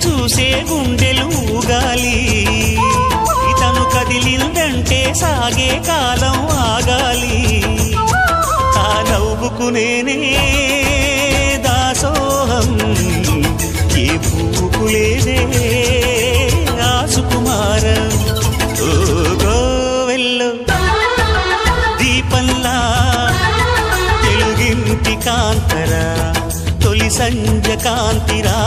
చూసే గుండెలు ఊగాలి ఇతను కదిలిందంటే సాగే కాలం ఆగాలి ఆ నవ్వుకు నేనే దాసోహం ఏ పువ్వుకు లేదే ఆ సుకుమారం ఓ గోవెల్లో దీపంలా తెలుగింటి కాంతరా తొలి సంజ కాంతిరా